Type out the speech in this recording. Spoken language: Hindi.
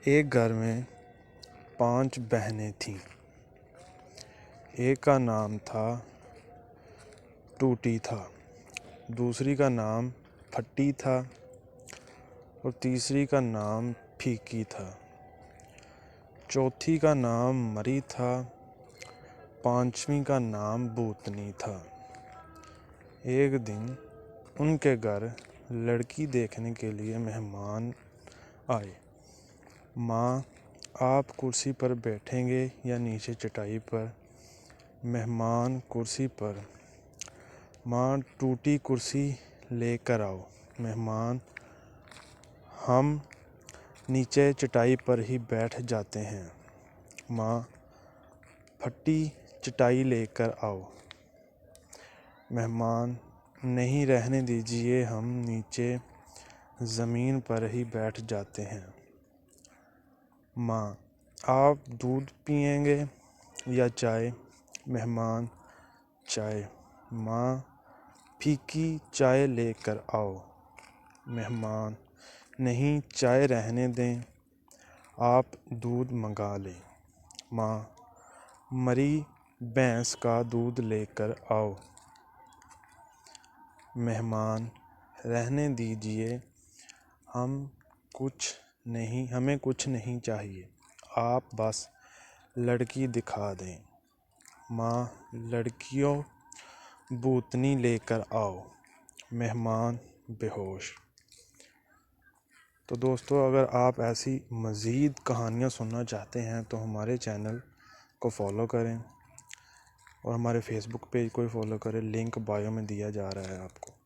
एक घर में 5 बहनें थीं। एक का नाम था टूटी था, दूसरी का नाम फट्टी था और तीसरी का नाम फीकी था। चौथी का नाम मरी था, पांचवी का नाम भूतनी था। एक दिन उनके घर लड़की देखने के लिए मेहमान आए। माँ, आप कुर्सी पर बैठेंगे या नीचे चटाई पर? मेहमान कुर्सी पर। माँ, टूटी कुर्सी लेकर आओ। मेहमान, हम नीचे चटाई पर ही बैठ जाते हैं। माँ, फटी चटाई लेकर आओ। मेहमान, नहीं, रहने दीजिए, हम नीचे ज़मीन पर ही बैठ जाते हैं। माँ, आप दूध पिएंगे या चाय? मेहमान, चाय। माँ, फीकी चाय लेकर आओ। मेहमान, नहीं, चाय रहने दें, आप दूध मंगा लें। माँ, मरी भैंस का दूध लेकर आओ। मेहमान, रहने दीजिए, हमें कुछ नहीं चाहिए, आप बस लड़की दिखा दें। माँ, लड़कियों भूतनी लेकर आओ। मेहमान बेहोश। तो दोस्तों, अगर आप ऐसी मज़ीद कहानियाँ सुनना चाहते हैं तो हमारे चैनल को फॉलो करें और हमारे फेसबुक पेज को फॉलो करें। लिंक बायो में दिया जा रहा है आपको।